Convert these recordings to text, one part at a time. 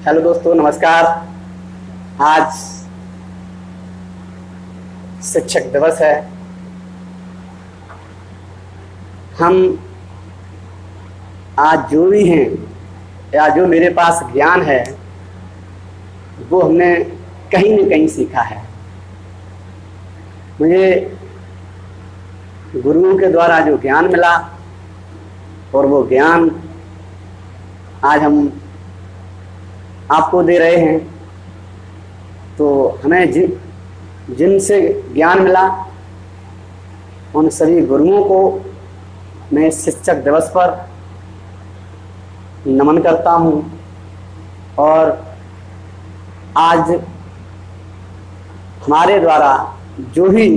Hello दोस्तों, नमस्कार। आज शिक्षक दिवस है। हम आज जो भी हैं या जो मेरे पास ज्ञान है वो हमने कहीं न कहीं सीखा है। मुझे गुरुओं के द्वारा जो ज्ञान मिला और वो ज्ञान आज हम आपको दे रहे हैं। तो हमें जिनसे ज्ञान मिला उन सभी गुरुओं को मैं शिक्षक दिवस पर नमन करता हूँ। और आज हमारे द्वारा जो भी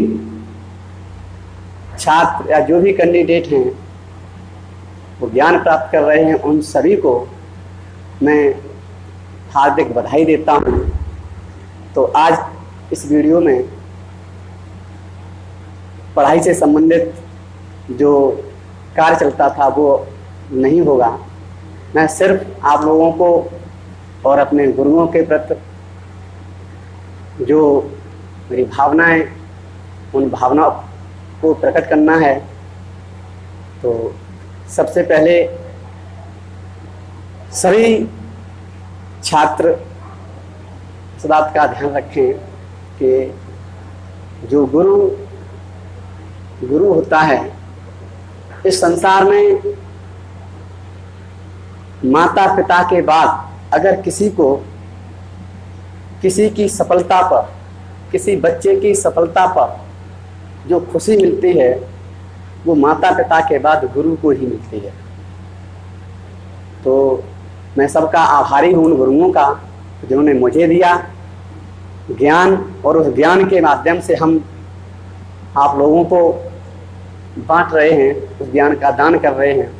छात्र या जो भी कैंडिडेट हैं वो ज्ञान प्राप्त कर रहे हैं, उन सभी को मैं हार्दिक बधाई देता हूँ। तो आज इस वीडियो में पढ़ाई से संबंधित जो कार्य चलता था वो नहीं होगा। मैं सिर्फ आप लोगों को और अपने गुरुओं के प्रति जो मेरी भावनाएं, उन भावनाओं को प्रकट करना है। तो सबसे पहले सभी छात्र इस बात का ध्यान रखें कि जो गुरु होता है इस संसार में माता पिता के बाद अगर किसी की सफलता पर, किसी बच्चे की सफलता पर जो खुशी मिलती है वो माता पिता के बाद गुरु को ही मिलती है। तो मैं सबका आभारी हूँ उन गुरुओं का जिन्होंने मुझे दिया ज्ञान, और उस ज्ञान के माध्यम से हम आप लोगों को बांट रहे हैं, उस ज्ञान का दान कर रहे हैं।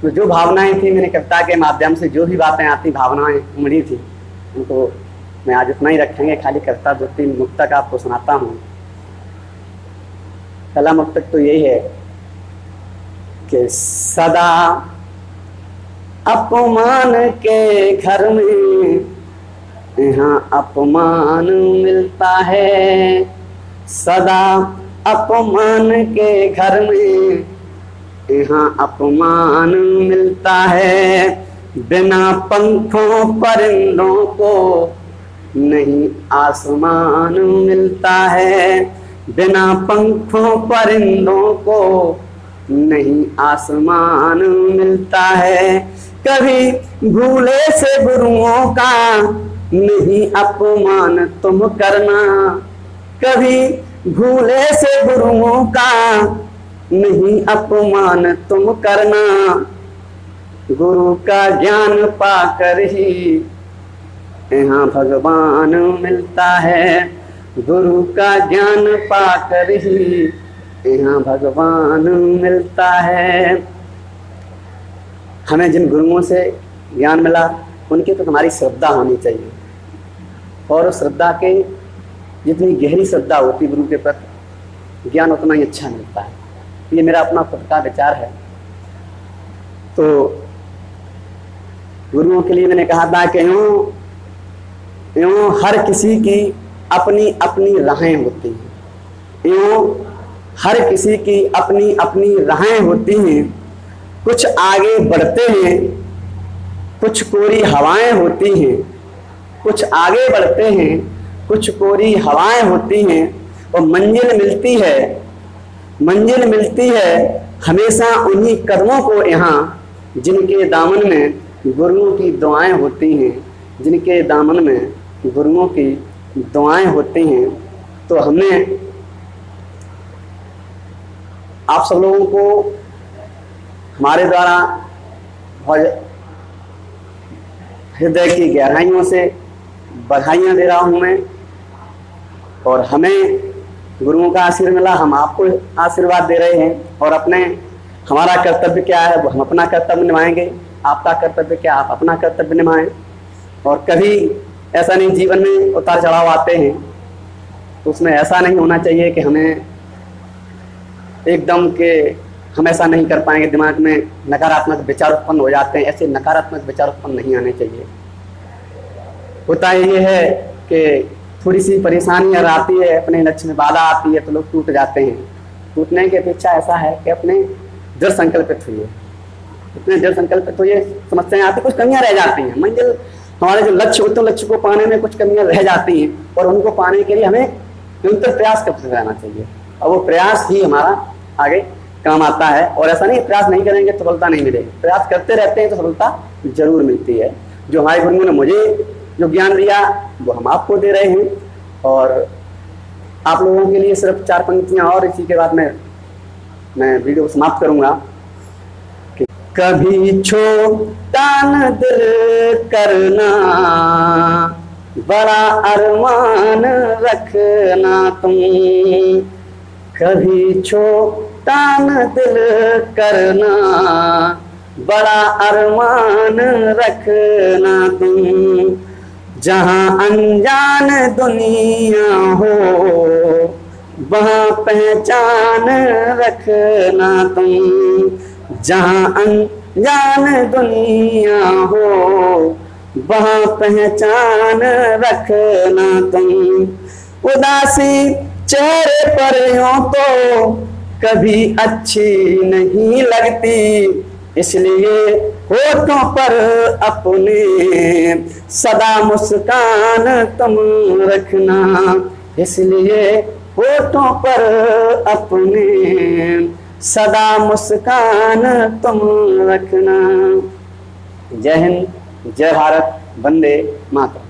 तो जो भावनाएं थी मैंने कविता के माध्यम से जो भी बातें आती, भावनाएं उमड़ी थी, उनको मैं आज उतना ही रखेंगे। खाली कविता 2-3 मुक्तक आपको सुनाता हूँ। पहला मुक्तक तो यही है कि सदा अपमान के घर में यहाँ अपमान मिलता है। सदा अपमान के घर में यहाँ अपमान मिलता है। बिना पंखों परिंदों को नहीं आसमान मिलता है। बिना पंखों परिंदों को नहीं आसमान मिलता है। कभी भूले से गुरुओं का नहीं अपमान तुम करना। कभी भूले से गुरुओं का नहीं अपमान तुम करना। गुरु का ज्ञान पाकर ही यहाँ भगवान मिलता है। गुरु का ज्ञान पाकर ही यहाँ भगवान मिलता है। हमें जिन गुरुओं से ज्ञान मिला उनकी तो हमारी श्रद्धा होनी चाहिए, और श्रद्धा के जितनी गहरी श्रद्धा होती गुरु के प्रति, ज्ञान उतना ही अच्छा मिलता है। ये मेरा अपना खुद का विचार है। तो गुरुओं के लिए मैंने कहा था कि यूं हर किसी की अपनी अपनी राहें होती हैं। यूं हर किसी की अपनी अपनी राहें होती हैं। कुछ आगे बढ़ते हैं, कुछ कोरी हवाएं होती हैं। कुछ आगे बढ़ते हैं, कुछ कोरी हवाएं होती हैं। और मंजिल मिलती है हमेशा उन्हीं कदमों को यहाँ जिनके दामन में गुरुओं की दुआएं होती हैं। जिनके दामन में गुरुओं की दुआएं होती हैं। तो हमने आप सब लोगों को हमारे द्वारा बहुत हृदय की गहराइयों से बधाइयाँ दे रहा हूँ मैं। और हमें गुरुओं का आशीर्वाद मिला, हम आपको आशीर्वाद दे रहे हैं। और हमारा कर्तव्य क्या है वो हम अपना कर्तव्य निभाएंगे। आपका कर्तव्य क्या, आप अपना कर्तव्य निभाएं। और कभी ऐसा नहीं, जीवन में उतार चढ़ाव आते हैं तो उसमें ऐसा नहीं होना चाहिए कि हमें एकदम के हम ऐसा नहीं कर पाएंगे, दिमाग में नकारात्मक विचार उत्पन्न हो जाते हैं। ऐसे नकारात्मक विचार उत्पन्न नहीं आने चाहिए। होता ये है कि थोड़ी सी परेशानी अगर आती है, अपने लक्ष्य में बाधा आती है तो लोग टूट जाते हैं। टूटने की अपेक्षा ऐसा है कि अपने दृढ़ संकल्पित हुए, इतने दृढ़ संकल्पित हुए, समस्याएं आती, कुछ कमियां रह जाती हैं। मंजिल हमारे जो लक्ष्य होते हैं, लक्ष्य को पाने में कुछ कमियां रह जाती हैं और उनको पाने के लिए हमें निरंतर प्रयास करते रहना चाहिए और वो प्रयास ही हमारा आगे काम आता है। और ऐसा नहीं प्रयास नहीं करेंगे तो सफलता नहीं मिलेगी, प्रयास करते रहते हैं तो सफलता जरूर मिलती है। जो हमारे गुरुओं ने मुझे जो ज्ञान दिया वो हम आपको दे रहे हैं। और आप लोगों के लिए सिर्फ 4 पंक्तियां और, इसी के बाद मैं वीडियो समाप्त करूंगा। कि कभी छोटा न दिल करना, बड़ा अरमान रखना तुम। कभी छोटा न दिल करना, बड़ा अरमान रखना तुम। जहाँ अनजान दुनिया हो, वहाँ पहचान रखना तुम। जहाँ अनजान दुनिया हो, वहाँ पहचान रखना तुम। उदासी चेहरे पर यूं तो कभी अच्छी नहीं लगती, इसलिए होठों पर अपने सदा मुस्कान तुम रखना। इसलिए होठों पर अपने सदा मुस्कान तुम रखना। जय हिंद, जय भारत, वंदे मातरम।